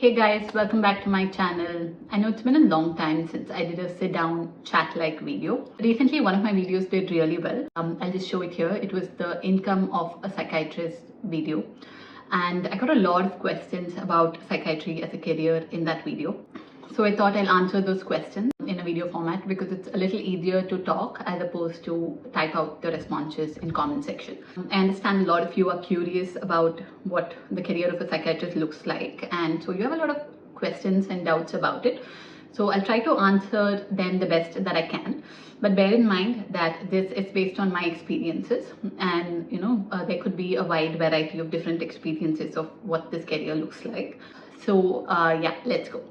Hey guys, welcome back to my channel. I know it's been a long time since I did a sit down chat like video. Recently one of my videos did really well. I'll just show it here. It was the income of a psychiatrist video, and I got a lot of questions about psychiatry as a career in that video. So I thought I'll answer those questions in a video format because it's a little easier to talk as opposed to type out the responses in comment section. I understand a lot of you are curious about what the career of a psychiatrist looks like, and so you have a lot of questions and doubts about it. So I'll try to answer them the best that I can, but bear in mind that this is based on my experiences, and there could be a wide variety of different experiences of what this career looks like. So yeah, let's go.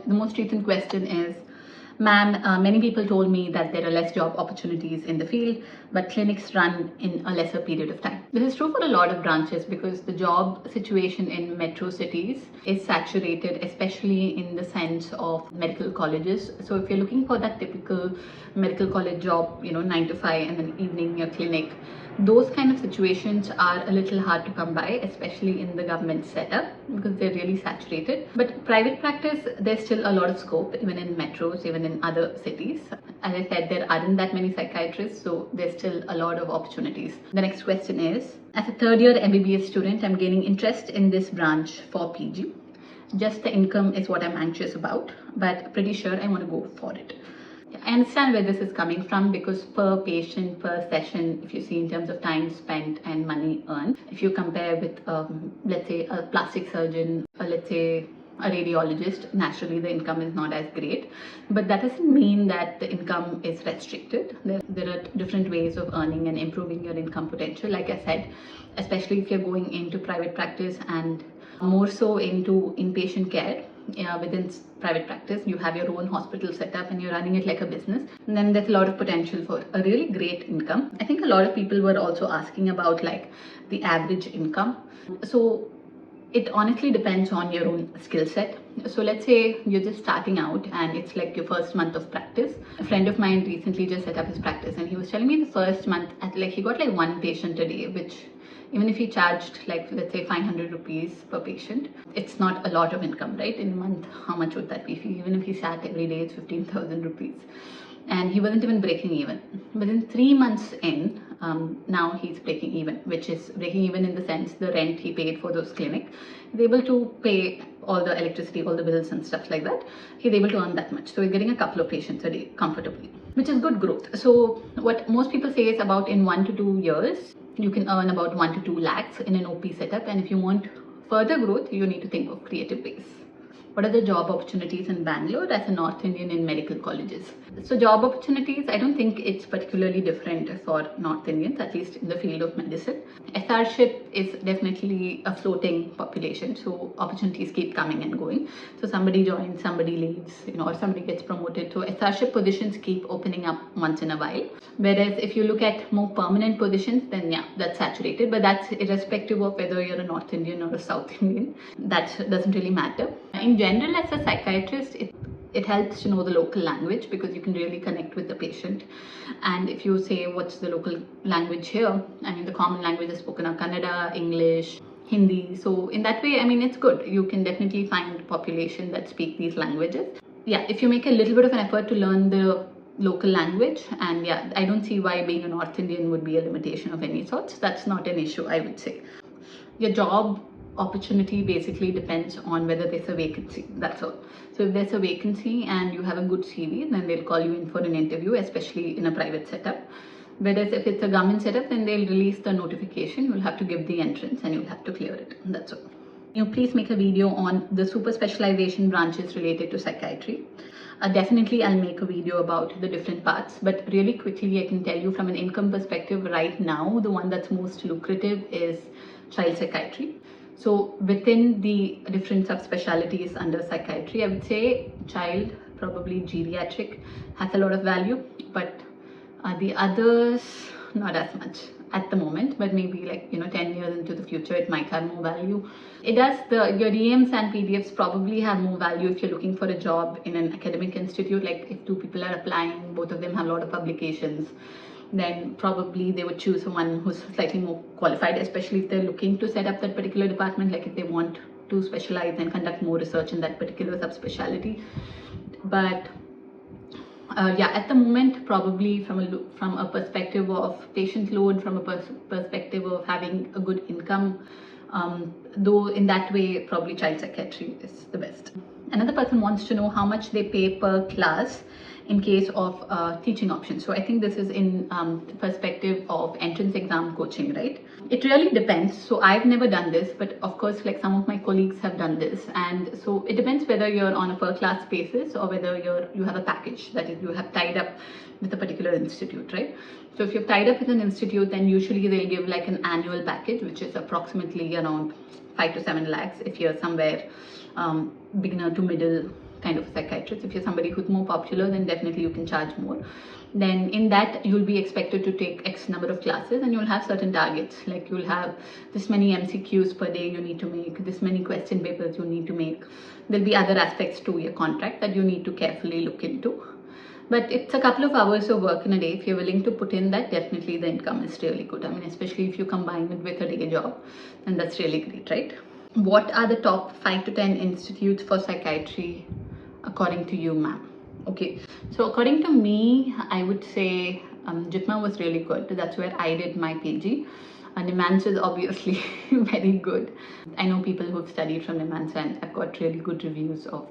The most recent question is, ma'am, many people told me that there are less job opportunities in the field, but clinics run in a lesser period of time. This is true for a lot of branches because the job situation in metro cities is saturated, especially in the sense of medical colleges. So if you're looking for that typical medical college job, 9 to 5 and then evening your clinic, those kind of situations are a little hard to come by, especially in the government setup because they're really saturated. But private practice, there's still a lot of scope, even in metros, even in other cities. As I said, there aren't that many psychiatrists, so there's still a lot of opportunities. The next question is, as a third year MBBS student, I'm gaining interest in this branch for PG. Just the income is what I'm anxious about, but pretty sure I want to go for it. I understand where this is coming from because per patient, per session, if you see in terms of time spent and money earned, if you compare with, let's say, a plastic surgeon, or let's say a radiologist, naturally the income is not as great. But that doesn't mean that the income is restricted. There are different ways of earning and improving your income potential. Like I said, especially if you're going into private practice and more so into inpatient care. Within private practice, you have your own hospital set up and you're running it like a business, and then there's a lot of potential for a really great income. I think a lot of people were also asking about like the average income. So it honestly depends on your own skill set. So let's say you're just starting out and it's like your first month of practice. A friend of mine recently just set up his practice and he was telling me the first month he got like one patient a day, which even if he charged like, let's say 500 rupees per patient, it's not a lot of income, right? In a month, how much would that be? Even if he sat every day, it's 15,000 rupees. And he wasn't even breaking even. But in 3 months in, now he's breaking even, which is breaking even in the sense the rent he paid for those clinic. He's able to pay all the electricity, all the bills and stuff like that. He's able to earn that much. So he's getting a couple of patients a day comfortably, which is good growth. So what most people say is about in 1 to 2 years, you can earn about 1 to 2 lakhs in an OP setup. And if you want further growth, you need to think of creative ways. What are the job opportunities in Bangalore as a North Indian in medical colleges? So job opportunities, I don't think it's particularly different for North Indians, at least in the field of medicine. SRship is definitely a floating population, so opportunities keep coming and going. So somebody joins, somebody leaves, or somebody gets promoted. So SRship positions keep opening up once in a while. Whereas if you look at more permanent positions, then yeah, that's saturated. But that's irrespective of whether you're a North Indian or a South Indian. That doesn't really matter. In general, as a psychiatrist, it helps to know the local language because you can really connect with the patient. And if you say what's the local language here, I mean the common languages spoken are Kannada, English, Hindi. So in that way, I mean it's good. You can definitely find population that speak these languages. Yeah, if you make a little bit of an effort to learn the local language, and yeah, I don't see why being a North Indian would be a limitation of any sorts. That's not an issue, I would say. Your job opportunity basically depends on whether there's a vacancy. That's all. So if there's a vacancy and you have a good CV, then they'll call you in for an interview, especially in a private setup. Whereas if it's a government setup, then they'll release the notification. You'll have to give the entrance and you'll have to clear it. That's all. Please make a video on the super specialization branches related to psychiatry. Definitely I'll make a video about the different parts, but really quickly I can tell you from an income perspective right now, the one that's most lucrative is child psychiatry. So within the different subspecialties under psychiatry, I would say child, probably geriatric, has a lot of value, but the others not as much at the moment, but maybe like 10 years into the future it might have more value. It does. Your EMs and PDFs probably have more value if you're looking for a job in an academic institute. Like if 2 people are applying, both of them have a lot of publications, then probably they would choose someone who's slightly more qualified, especially if they're looking to set up that particular department, like if they want to specialize and conduct more research in that particular subspecialty. But yeah, at the moment, probably from a perspective of patient load, from a perspective of having a good income, though in that way, probably child psychiatry is the best. Another person wants to know how much they pay per class in case of teaching options. So I think this is in the perspective of entrance exam coaching, right? It really depends. So I've never done this, but of course, like some of my colleagues have done this. And so it depends whether you're on a per class basis or whether you have a package, that is, you have tied up with a particular institute, right? So if you've tied up with an institute, then usually they'll give like an annual package, which is approximately around 5 to 7 lakhs if you're somewhere beginner to middle kind of a psychiatrist. If you're somebody who's more popular, then definitely you can charge more. Then in that, you'll be expected to take X number of classes, and you'll have certain targets, like you'll have this many MCQs per day you need to make, this many question papers you need to make. There'll be other aspects to your contract that you need to carefully look into. But it's a couple of hours of work in a day. If you're willing to put in that, definitely the income is really good. I mean, especially if you combine it with a day job, then that's really great, right? What are the top 5 to 10 institutes for psychiatry according to you, ma'am? Okay, so according to me, I would say JITMA was really good. That's where I did my PG. NIMHANS is obviously very good. I know people who've studied from NIMHANS and I've got really good reviews of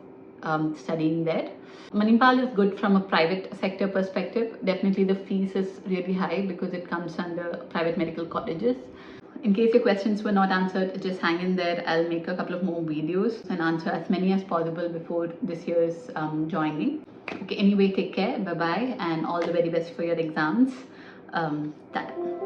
studying there. Manipal is good from a private sector perspective. Definitely the fees is really high because it comes under private medical colleges. In case your questions were not answered, just hang in there. I'll make a couple of more videos and answer as many as possible before this year's joining. Okay, anyway, take care, bye-bye, and all the very best for your exams. Tata.